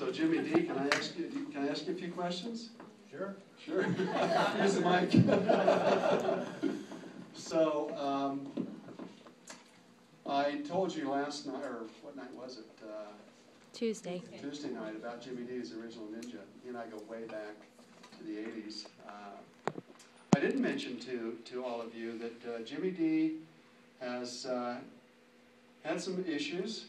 So Jimmy D, can I ask you a few questions? Sure. Sure. Here's the mic. So I told you last night, or what night was it? Tuesday. Tuesday night about Jimmy D's Original Ninja. He and I go way back to the 80s. I didn't mention to all of you that Jimmy D has had some issues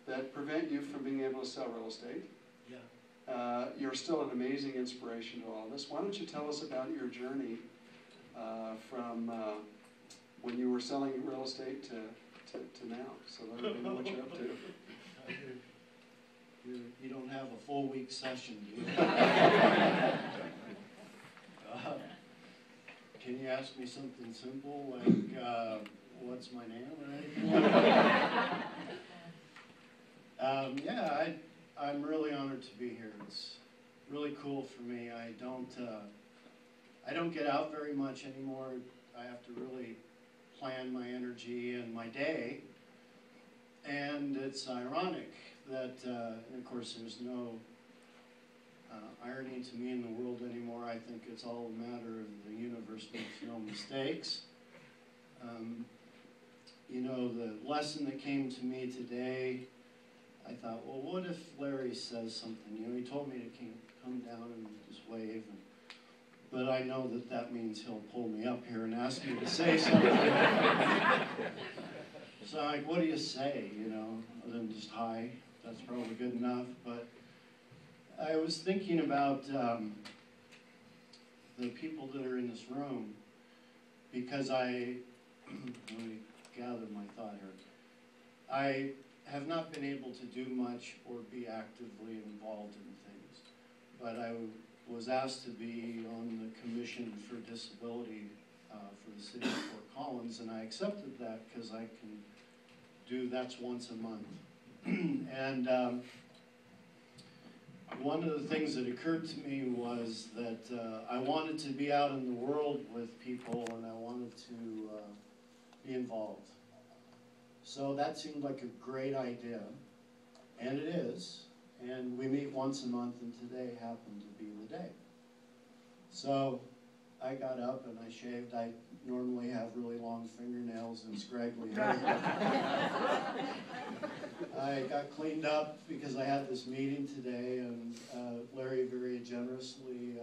that prevent you from being able to sell real estate. Yeah. You're still an amazing inspiration to all of us. Why don't you tell us about your journey from when you were selling real estate to now, so let everybody know what you're up to. You don't have a full week session, do you? Can you ask me something simple like what's my name or anything? Yeah, I'm really honored to be here. It's really cool for me. I don't get out very much anymore. I have to really plan my energy and my day. And it's ironic that, and of course, there's no irony to me in the world anymore. I think it's all a matter of the universe makes no mistakes. You know, the lesson that came to me today, I thought, well, what if Larry says something? You know, he told me to come down and just wave. But I know that means he'll pull me up here and ask me to say something. So I'm like, what do you say, you know, other than just hi? That's probably good enough. But I was thinking about the people that are in this room, because let me gather my thought here. I have not been able to do much or be actively involved in things, but I was asked to be on the Commission for Disability for the City of Fort Collins, and I accepted that because I can do that's once a month. And one of the things that occurred to me was that I wanted to be out in the world with people, and I wanted to be involved. So that seemed like a great idea, and it is. And we meet once a month, and today happened to be the day. So I got up and I shaved. I normally have really long fingernails and scraggly hair. I got cleaned up because I had this meeting today, and Larry very generously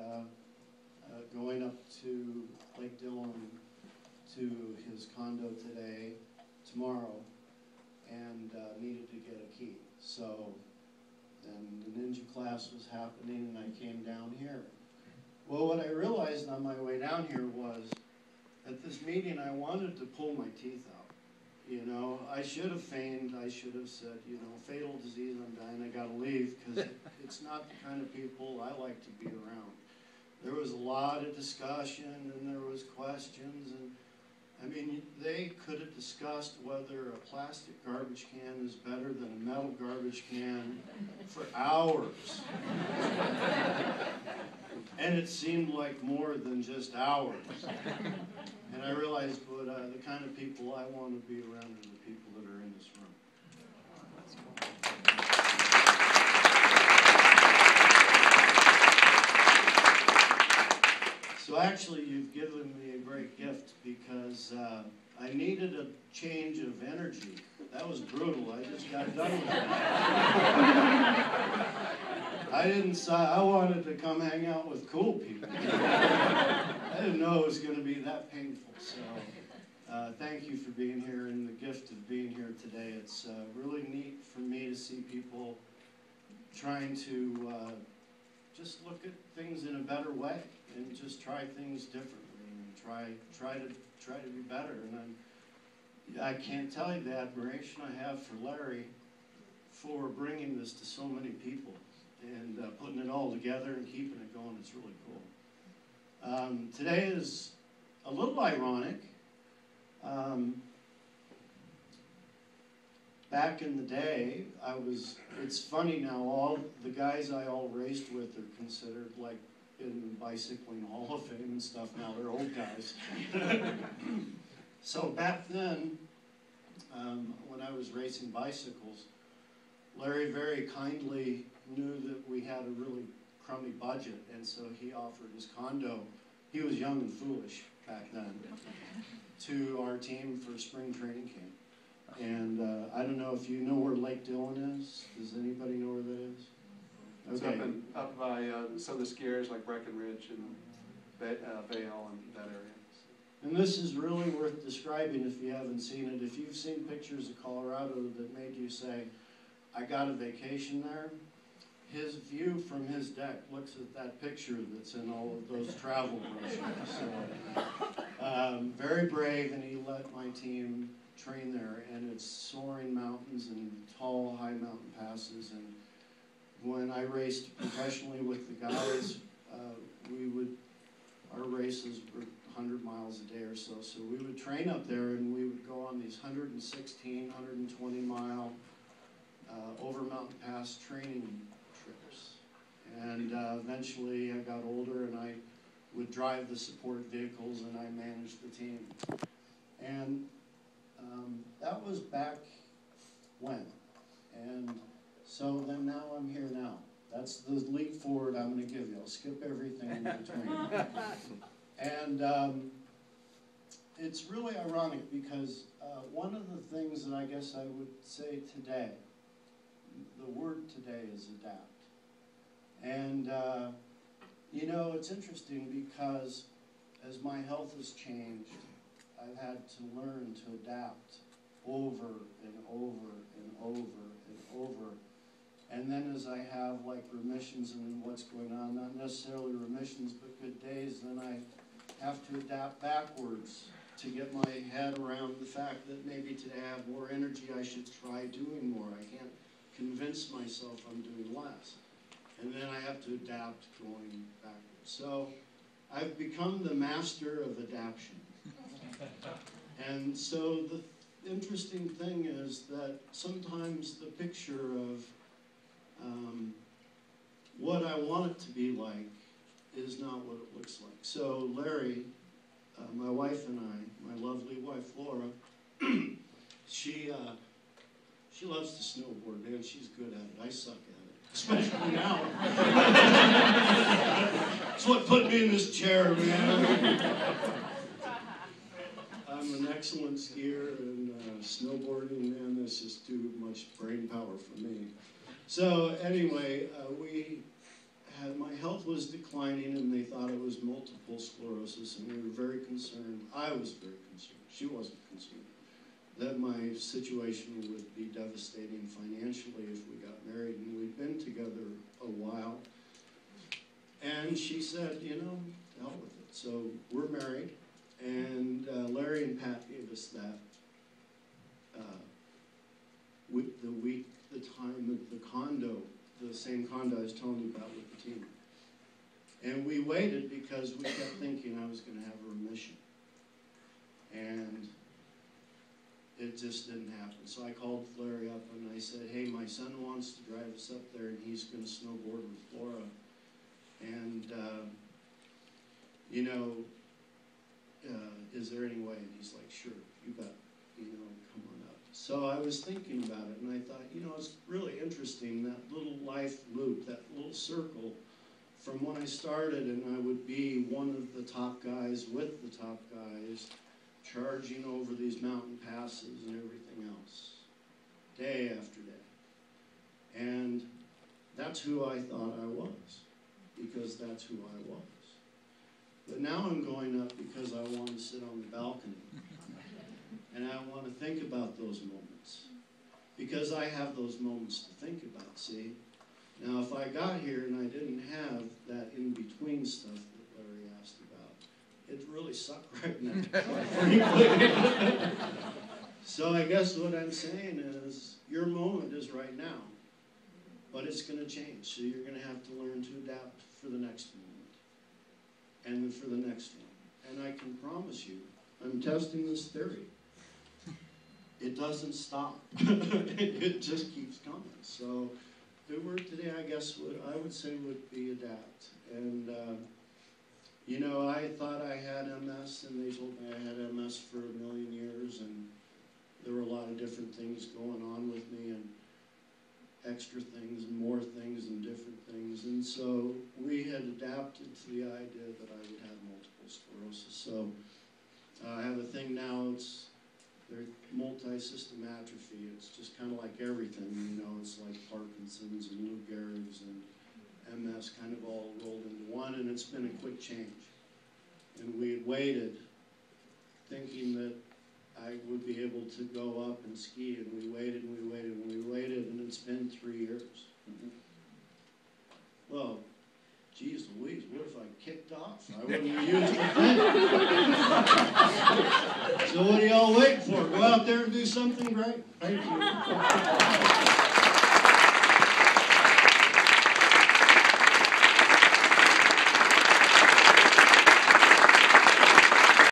going up to Lake Dillon to his condo tomorrow, and needed to get a key. So then the ninja class was happening, and I came down here. Well, what I realized on my way down here was, at this meeting, I wanted to pull my teeth out. You know, I should have feigned. I should have said, you know, fatal disease, I'm dying, I gotta leave, because it's not the kind of people I like to be around. There was a lot of discussion, and there was questions, and I mean, they could have discussed whether a plastic garbage can is better than a metal garbage can for hours. And it seemed like more than just hours. And I realized the kind of people I want to be around are the people that are in this room. So actually, you've given me a great gift, because I needed a change of energy. That was brutal. I just got done with it. I wanted to come hang out with cool people. I didn't know it was going to be that painful. So thank you for being here, and the gift of being here today. It's really neat for me to see people trying to just look at things in a better way, and just try things differently, and try to be better. And I can't tell you the admiration I have for Larry for bringing this to so many people, and putting it all together and keeping it going. It's really cool. Today is a little ironic. Back in the day, it's funny now, all the guys I all raced with are considered like in the Bicycling Hall of Fame and stuff. Now they're old guys. So back then, when I was racing bicycles, Larry very kindly knew that we had a really crummy budget, and so he offered his condo. He was young and foolish back then, to our team for spring training camp. And I don't know if you know where Lake Dillon is. Does anybody know where that is? It's Okay. up by some of the skiers like Breckenridge and Vale and that area. And this is really worth describing if you haven't seen it. If you've seen pictures of Colorado that made you say, I got a vacation there, his view from his deck looks at that picture that's in all of those travel brochures. So, very brave, and he let my team train there, and it's soaring mountains and tall, high mountain passes. And when I raced professionally with the guys, our races were 100 miles a day or so. So we would train up there, and we would go on these 116, 120 mile over mountain pass training trips. And eventually I got older, and I would drive the support vehicles, and I managed the team. And that was back when. And so then now I'm here now. That's the leap forward I'm going to give you. I'll skip everything in between. And it's really ironic because one of the things that I guess I would say today, the word today is adapt. And you know, it's interesting because as my health has changed, I've had to learn to adapt over and over and over and over. And then as I have like remissions and what's going on, not necessarily remissions, but good days, then I have to adapt backwards to get my head around the fact that maybe today I have more energy, I should try doing more. I can't convince myself I'm doing less. And then I have to adapt going backwards. So I've become the master of adaptation. And so the interesting thing is that sometimes the picture of what I want it to be like is not what it looks like. So Larry, my wife and I, my lovely wife Laura, she loves to snowboard, man. She's good at it. I suck at it, especially now. That's what put me in this chair, man. I'm an excellent skier, and snowboarding, man, that's just too much brain power for me. So anyway, my health was declining, and they thought it was multiple sclerosis, and we were very concerned. I was very concerned. She wasn't concerned that my situation would be devastating financially if we got married, and we'd been together a while. And she said, you know, to hell with it. So we're married, and Larry and Pat gave us that the time at the condo, the same condo I was telling you about with the team. And we waited because we kept thinking I was going to have a remission. And it just didn't happen. So I called Larry up and I said, hey, my son wants to drive us up there, and he's going to snowboard with Laura. And, you know, is there any way? And he's like, sure, you bet, you know, come on up. So I was thinking about it, and I thought, you know, it's really interesting, that little life loop, that little circle from when I started, and I would be one of the top guys with the top guys, charging over these mountain passes and everything else, day after day. And that's who I thought I was, because that's who I was. But now I'm going up because I want to sit on the balcony. And I want to think about those moments. Because I have those moments to think about, see? Now, if I got here and I didn't have that in-between stuff that Larry asked about, it'd really suck right now. So I guess what I'm saying is, your moment is right now. But it's going to change, so you're going to have to learn to adapt for the next moment. And then for the next one. And I can promise you, I'm testing this theory. It doesn't stop. It just keeps coming. So the word today, I guess, I would say would be adapt. And, you know, I thought I had MS, and they told me I had MS for a million years, and there were a lot of different things going on with me. And extra things and more things and different things. And so we had adapted to the idea that I would have multiple sclerosis. So I have a thing now, they're multi-system atrophy. It's just kind of like everything, you know, it's like Parkinson's and Lou Gehrig's and MS kind of all rolled into one, and it's been a quick change. And we had waited, thinking that I would be able to go up and ski, and we waited and we waited and we waited, and it's been 3 years. Well, geez Louise, what if I kicked off? I wouldn't have used it then. So what are y'all waiting for? Go out there and do something great. Thank you.